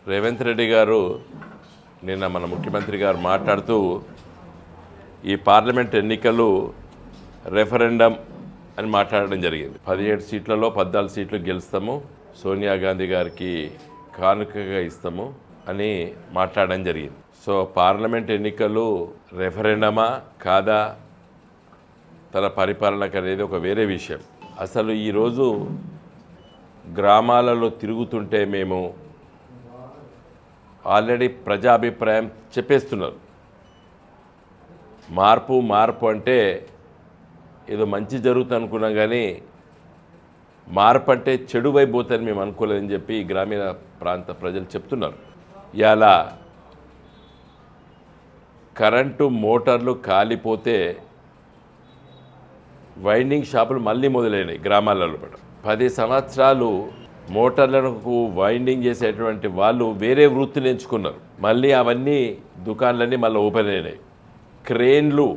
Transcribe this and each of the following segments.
రేవంత్ రెడ్డి గారు నిన్న మన ముఖ్యమంత్రి గారు మాట్లాడుతూ ఈ పార్లమెంట్ ఎన్నికలు రెఫరెండం అని మాట్లాడడం జరిగింది. 17 సీట్లలో 14 సీట్లు గెలుస్తాము, సోనియా గాంధీ గారికి కానుకగా ఇస్తాము అని మాట్లాడడం జరిగింది. సో పార్లమెంట్ ఎన్నికలు రెఫరెండమా కాదా తన పరిపాలనకు అనేది ఒక వేరే విషయం. అసలు ఈరోజు గ్రామాలలో తిరుగుతుంటే మేము ఆల్రెడీ ప్రజాభిప్రాయం చెప్పేస్తున్నారు. మార్పు అంటే ఏదో మంచి జరుగుతుంది అనుకున్నాం, కానీ మార్పు అంటే చెడు వైపోతుందని మేము అనుకోలేదని చెప్పి గ్రామీణ ప్రాంత ప్రజలు చెప్తున్నారు. ఇలా కరెంటు మోటార్లు కాలిపోతే వైండింగ్ షాపులు మళ్ళీ మొదలైనాయి గ్రామాలలో. 10 సంవత్సరాలు మోటార్లకు వైండింగ్ చేసేటువంటి వాళ్ళు వేరే వృత్తిని ఎంచుకున్నారు. మళ్ళీ అవన్నీ దుకాణాలన్నీ మళ్ళీ ఓపెన్ అయినాయి. క్రేన్లు,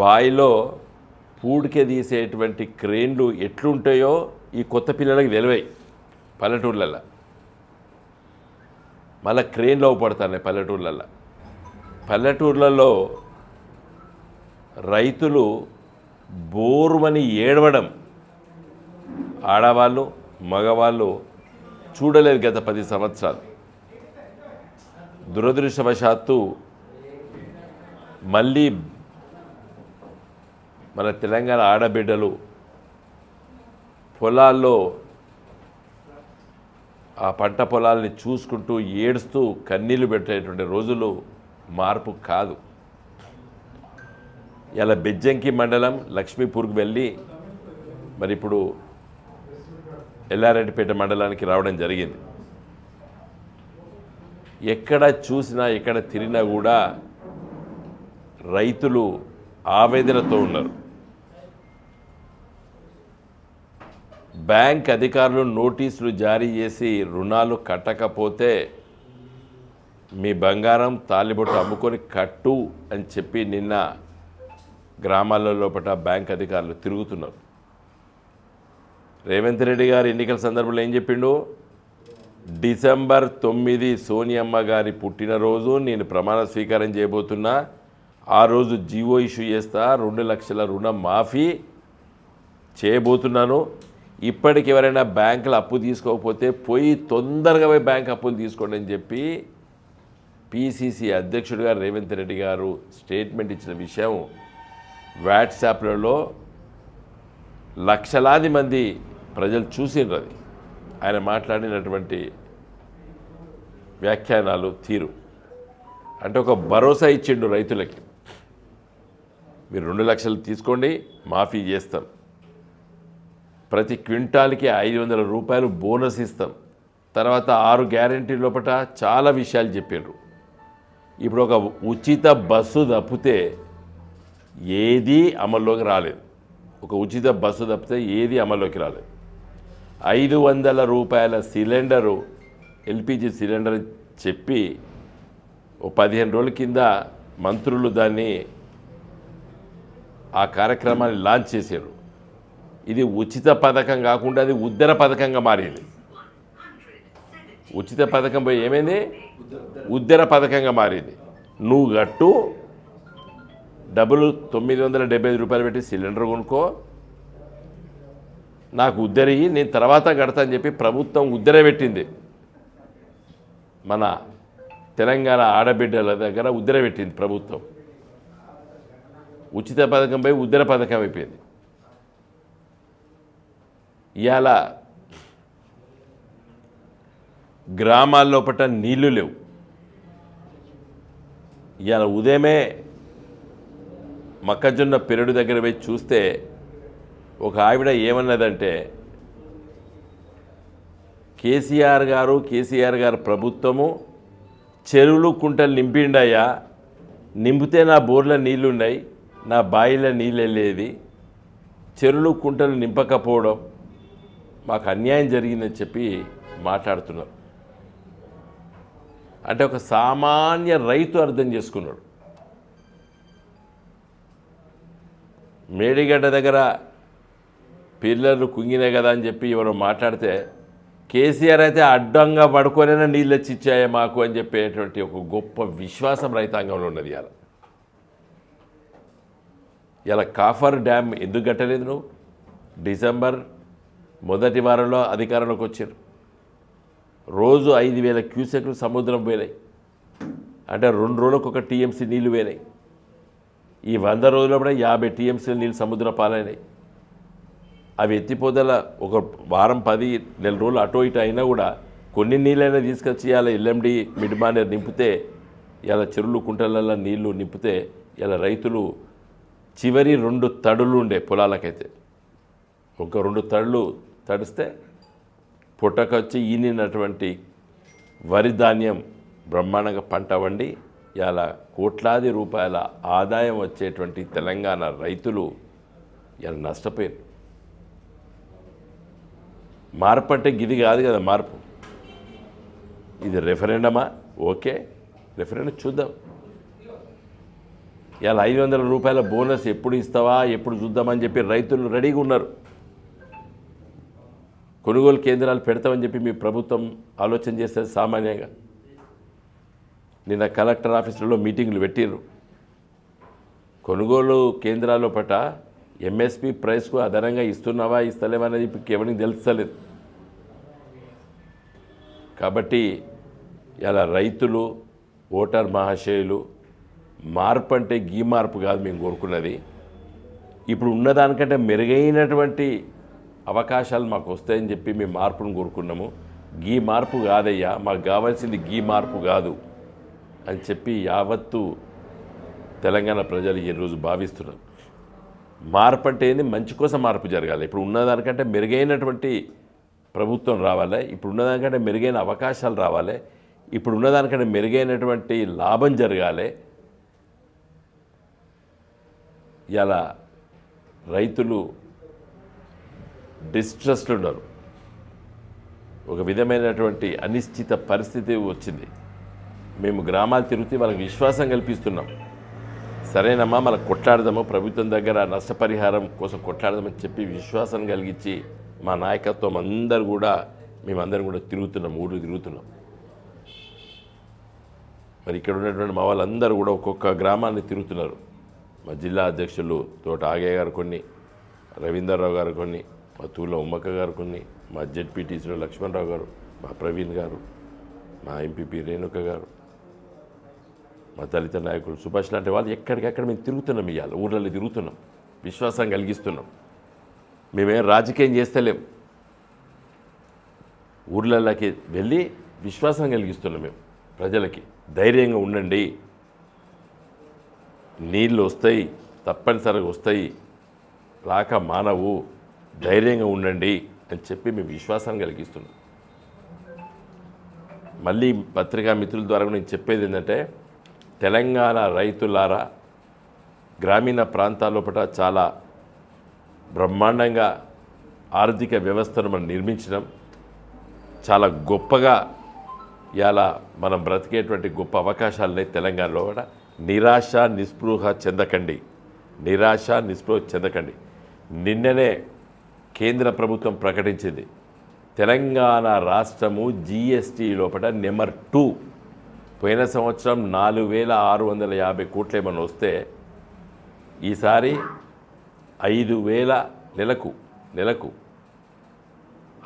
బాయిలో పూడికే తీసేటువంటి క్రేన్లు ఎట్లుంటాయో ఈ కొత్త పిల్లలకు తెలివాయి. పల్లెటూర్లలో మళ్ళీ క్రేన్లు అవపడుతున్నాయి. పల్లెటూర్లలో రైతులు బోరుమని ఏడవడం ఆడవాళ్ళు మగవాళ్ళు చూడలేదు గత 10 సంవత్సరాలు. దురదృష్టవశాత్తు మళ్ళీ మన తెలంగాణ ఆడబిడ్డలు పొలాల్లో ఆ పంట పొలాల్ని చూసుకుంటూ ఏడుస్తూ కన్నీళ్లు పెట్టేటువంటి రోజులు మార్పు కాదు. ఇలా బెజ్జంకి మండలం లక్ష్మీపూర్కి వెళ్ళి మరి ఇప్పుడు ఎల్లారెడ్డిపేట మండలానికి రావడం జరిగింది. ఎక్కడ చూసినా ఎక్కడ తిరిగినా కూడా రైతులు ఆవేదనతో ఉన్నారు. బ్యాంక్ అధికారులు నోటీసులు జారీ చేసి రుణాలు కట్టకపోతే మీ బంగారం తాలిబొట్టు అమ్ముకొని కట్టు అని చెప్పి నిన్న గ్రామాల లోపల బ్యాంక్ అధికారులు తిరుగుతున్నారు. రేవంత్ రెడ్డి గారు ఎన్నికల సందర్భంలో ఏం చెప్పిండు? డిసెంబర్ 9 సోనియమ్మ గారి పుట్టినరోజు, నేను ప్రమాణ స్వీకారం చేయబోతున్నా, ఆ రోజు జీవో ఇష్యూ చేస్తా, 2 లక్షల రుణం మాఫీ చేయబోతున్నాను. ఇప్పటికి ఎవరైనా బ్యాంకులు అప్పు తీసుకోకపోతే పోయి తొందరగా పోయి బ్యాంక్ అప్పులు తీసుకోండి అని చెప్పి పిసిసి అధ్యక్షుడిగా రేవంత్ రెడ్డి గారు స్టేట్మెంట్ ఇచ్చిన విషయం వాట్సాప్లలో లక్షలాది మంది ప్రజలు చూసిండ్రు. అది ఆయన మాట్లాడినటువంటి వ్యాఖ్యానాలు తీరు అంటే ఒక భరోసా ఇచ్చిండు రైతులకి. మీరు 2 లక్షలు తీసుకోండి, మాఫీ చేస్తాం, ప్రతి క్వింటాల్కి 500 రూపాయలు బోనస్ ఇస్తాం, తర్వాత 6 గ్యారెంటీ లోపల చాలా విషయాలు చెప్పిండ్రు. ఇప్పుడు ఒక ఉచిత బస్సు తప్పితే ఏదీ అమల్లోకి రాలేదు. ఒక ఉచిత బస్సు తప్పితే ఏది అమల్లోకి రాలేదు. 500 రూపాయల సిలిండరు, ఎల్పిజి సిలిండర్ చెప్పి ఓ 15 రోజుల కింద మంత్రులు దాన్ని ఆ కార్యక్రమాన్ని లాంచ్ చేశారు. ఇది ఉచిత పథకం కాకుండా అది ఉద్దర పథకంగా మారింది. ఉచిత పథకం పోయి ఏమైంది? ఉద్దర పథకంగా మారింది. నువ్వు గట్టు డబ్బులు 975 రూపాయలు పెట్టి సిలిండర్ కొనుక్కో, నాకు ఉద్దరి, నేను తర్వాత కడతా అని చెప్పి ప్రభుత్వం ఉద్దర పెట్టింది. మన తెలంగాణ ఆడబిడ్డల దగ్గర ఉద్దర పెట్టింది ప్రభుత్వం. ఉచిత పథకం పోయి ఉద్దర పథకం అయిపోయింది. ఇవాళ గ్రామాల్లో పట్ల నీళ్లు లేవు. ఇవాళ ఉదయమే మొక్కజొన్న పెరడు దగ్గర పోయి చూస్తే ఒక ఆవిడ ఏమన్నదంటే, కేసీఆర్ గారు ప్రభుత్వము చెరువులు కుంటలు నింపిండయ్యా, నింపితే నా బోర్ల నీళ్లున్నాయి, నా బాయిల నీళ్ళు వెళ్ళేది, చెరువులు కుంటలు నింపకపోవడం మాకు అన్యాయం జరిగిందని చెప్పి మాట్లాడుతున్నారు. అంటే ఒక సామాన్య రైతు అర్థం చేసుకున్నాడు. మేడిగడ్డ దగ్గర పిల్లలు కుంగినాయి కదా అని చెప్పి ఎవరో మాట్లాడితే కేసీఆర్ అయితే అడ్డంగా పడుకోనైనా నీళ్ళు వచ్చి ఇచ్చాయా మాకు అని చెప్పేటువంటి ఒక గొప్ప విశ్వాసం రైతాంగంలో ఉన్నది ఇవాళ. ఇలా కాఫర్ డ్యామ్ ఎందుకు కట్టలేదు నువ్వు? డిసెంబర్ మొదటి వారంలో అధికారంలోకి వచ్చారు. రోజు 5,000 క్యూసెక్లు సముద్రం పోయినాయి. అంటే 2 రోజులకు ఒక టీఎంసీ నీళ్లు పోయినాయి. ఈ 100 రోజుల్లో కూడా 50 టీఎంసీల నీళ్ళు సముద్ర పాలైనాయి. అవి ఎత్తిపోదల ఒక వారం 10 నెల రోజులు అటో ఇటు అయినా కూడా కొన్ని నీళ్ళైనా తీసుకొచ్చి ఇలా ఎల్ఎండి మిడ్మానేర్ నింపితే, ఇలా చెరువులు కుంటలలో నీళ్లు నింపితే ఇలా రైతులు చివరి 2 తడులు ఉండే పొలాలకైతే ఒక 2 తడులు తడిస్తే పుట్టకొచ్చి ఈనినటువంటి వరి ధాన్యం బ్రహ్మాండంగా పంట వండి ఇలా కోట్లాది రూపాయల ఆదాయం వచ్చేటువంటి తెలంగాణ రైతులు ఇలా నష్టపోయారు. మార్పు అంటే గిది కాదు కదా మార్పు. ఇది రెఫరెండమా? ఓకే, రెఫరెండం చూద్దాం. ఇలా 500 రూపాయల బోనస్ ఎప్పుడు ఇస్తావా, ఎప్పుడు చూద్దామని చెప్పి రైతులు రెడీగా ఉన్నారు. కొనుగోలు కేంద్రాలు పెడతామని చెప్పి మీ ప్రభుత్వం ఆలోచన చేస్తుంది సామాన్యంగా. నిన్న కలెక్టర్ ఆఫీసులలో మీటింగ్లు పెట్టిర్రు. కొనుగోలు కేంద్రాల పట ఎంఎస్పి ప్రైస్కు అదనంగా ఇస్తున్నావా ఇస్తలేవా అనేది ఎవరికి తెలుస్తలేదు. కాబట్టి ఇలా రైతులు, ఓటర్ మహాశయులు మార్పు అంటే గీ మార్పు కాదు మేము కోరుకున్నది. ఇప్పుడు ఉన్నదానికంటే మెరుగైనటువంటి అవకాశాలు మాకు వస్తాయని చెప్పి మేము మార్పును కోరుకున్నాము. గీ మార్పు కాదయ్యా, మాకు కావాల్సింది గీ మార్పు కాదు అని చెప్పి యావత్తు తెలంగాణ ప్రజలు ఈరోజు భావిస్తున్నారు. మార్పు అంటే ఏంది? మంచి కోసం మార్పు జరగాలి. ఇప్పుడు ఉన్నదానికంటే మెరుగైనటువంటి ప్రభుత్వం రావాలి. ఇప్పుడు ఉన్నదానికంటే మెరుగైన అవకాశాలు రావాలి. ఇప్పుడు ఉన్నదానికంటే మెరుగైనటువంటి లాభం జరగాలి. ఇలా రైతులు డిస్ట్రెస్డ్ ఉన్నారు. ఒక విధమైనటువంటి అనిశ్చిత పరిస్థితి వచ్చింది. మేము గ్రామాలు తిరుగుతూ వాళ్ళకి విశ్వాసం కల్పిస్తున్నాం. సరేనమ్మా, మనకు కొట్లాడదాము, ప్రభుత్వం దగ్గర నష్టపరిహారం కోసం కొట్లాడదామని చెప్పి విశ్వాసం కలిగించి మా నాయకత్వం అందరూ కూడా మేమందరం కూడా తిరుగుతున్నాం, ఊళ్ళు తిరుగుతున్నాం. మరి ఇక్కడ ఉన్నటువంటి మా వాళ్ళందరూ కూడా ఒక్కొక్క గ్రామాన్ని తిరుగుతున్నారు. మా జిల్లా అధ్యక్షులు తోట ఆగయ్య గారు కొన్ని, రవీందర్రావు గారు కొన్ని, మా తూళ్ళ ఉమ్మక్క గారు కొన్ని, మా జెడ్పీటీసీలో లక్ష్మణరావు గారు, మా ప్రవీణ్ గారు, మా ఎంపీపీ రేణుక గారు, మా దళిత నాయకులు సుభాష్ లాంటి వాళ్ళు ఎక్కడికక్కడ మేము తిరుగుతున్నాం. ఇవాళ ఊళ్ళలో తిరుగుతున్నాం, విశ్వాసం కలిగిస్తున్నాం. మేమేం రాజకీయం చేస్తలేం, ఊర్లలోకి వెళ్ళి విశ్వాసం కలిగిస్తున్నాం. మేము ప్రజలకి ధైర్యంగా ఉండండి, నీళ్ళు వస్తాయి, తప్పనిసరిగా వస్తాయి, రాక మానవు, ధైర్యంగా ఉండండి అని చెప్పి మేము విశ్వాసాన్ని కలిగిస్తున్నాం. మళ్ళీ పత్రికా మిత్రుల ద్వారా నేను చెప్పేది ఏంటంటే, తెలంగాణ రైతులారా, గ్రామీణ ప్రాంతాల లోపల చాలా బ్రహ్మాండంగా ఆర్థిక వ్యవస్థను మనం నిర్మించినాం. చాలా గొప్పగా ఇలా మనం బ్రతికేటువంటి గొప్ప అవకాశాలనే తెలంగాణలో కూడా. నిరాశ నిస్పృహ చెందకండి, నిరాశ నిస్పృహ చెందకండి. నిన్ననే కేంద్ర ప్రభుత్వం ప్రకటించింది, తెలంగాణ రాష్ట్రము జీఎస్టీ లోపల నెంబర్ 2. పోయిన సంవత్సరం 4,650 కోట్లు ఏమన్నా వస్తే ఈసారి 5,000 నెలకు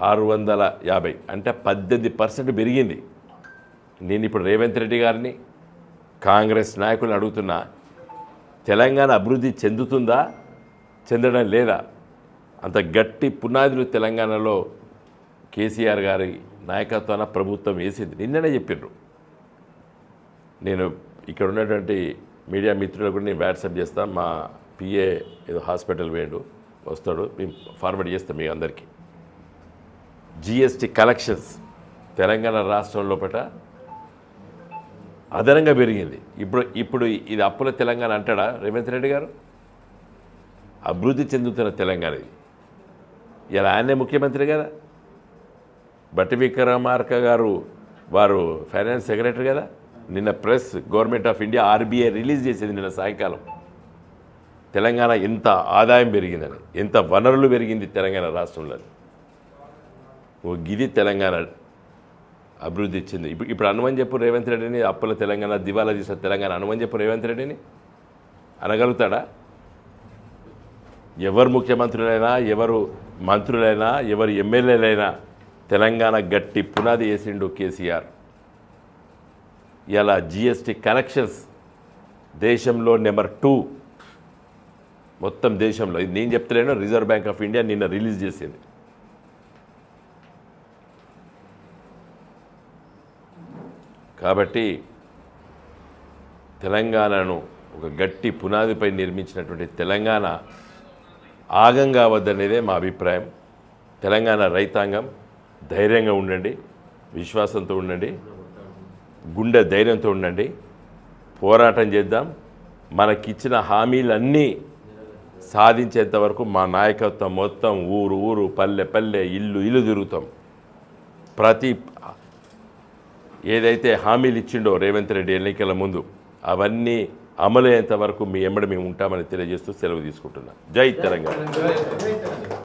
650, అంటే 18% పెరిగింది. నేను ఇప్పుడు రేవంత్ రెడ్డి గారిని, కాంగ్రెస్ నాయకులను అడుగుతున్నా, తెలంగాణ అభివృద్ధి చెందుతుందా, చెందడం లేదా? అంత గట్టి పునాదులు తెలంగాణలో కేసీఆర్ గారి నాయకత్వాన ప్రభుత్వం వేసింది. నిన్ననే చెప్పిర్రు. నేను ఇక్కడ ఉన్నటువంటి మీడియా మిత్రులకు కూడా నేను వాట్సాప్ చేస్తాను. మా పిఏ ఏదో హాస్పిటల్ వేయండు, వస్తాడు, మేము ఫార్వర్డ్ చేస్తాం మీ అందరికీ. జిఎస్టీ కలెక్షన్స్ తెలంగాణ రాష్ట్రం లోపల అదనంగా పెరిగింది. ఇప్పుడు ఇది అప్పుల తెలంగాణ అంటాడా రేవంత్ రెడ్డి గారు? అభివృద్ధి చెందుతున్న తెలంగాణ ఇది. ఇలా ఆయనే ముఖ్యమంత్రి కదా. బట్టి విక్రమార్క గారు వారు ఫైనాన్స్ సెక్రటరీ కదా. నిన్న press government of India RBI release చేసింది నిన్న సాయంకాలం, తెలంగాణ ఎంత ఆదాయం పెరిగిందని, ఎంత వనరులు పెరిగింది తెలంగాణ రాష్ట్రంలో. ఓ గిది తెలంగాణ అభివృద్ధి ఇచ్చింది. ఇప్పుడు అనుమని చెప్పు రేవంత్ రెడ్డిని, అప్పుల తెలంగాణ, దివాలా తీసిన తెలంగాణ అనుమని చెప్పు రేవంత్ రెడ్డిని అనగలుగుతాడా? ఎవరు ముఖ్యమంత్రులైనా, ఎవరు మంత్రులైనా, ఎవరు ఎమ్మెల్యేలైనా తెలంగాణ గట్టి పునాది వేసిండు కేసీఆర్. ఇలా జిఎస్టీ కలెక్షన్స్ దేశంలో నెంబర్ 2 మొత్తం దేశంలో. ఇది నేను చెప్తలేను, రిజర్వ్ బ్యాంక్ ఆఫ్ ఇండియా నిన్న రిలీజ్ చేసింది. కాబట్టి తెలంగాణను ఒక గట్టి పునాదిపై నిర్మించినటువంటి తెలంగాణ ఆగం కావద్దనేదే మా అభిప్రాయం. తెలంగాణ రైతాంగం ధైర్యంగా ఉండండి, విశ్వాసంతో ఉండండి, గుండె ధైర్యంతో ఉండండి, పోరాటం చేద్దాం. మనకిచ్చిన హామీలన్నీ సాధించేంత వరకు మా నాయకత్వం మొత్తం ఊరు ఊరు, పల్లె పల్లె, ఇల్లు ఇల్లు తిరుగుతాం. ప్రతి ఏదైతే హామీలు ఇచ్చిండో రేవంత్ రెడ్డి ఎన్నికల ముందు అవన్నీ అమలయ్యేంత వరకు మీ ఎమ్మడి మేము ఉంటామని తెలియజేస్తూ సెలవు తీసుకుంటున్నాం. జై తెలంగాణ.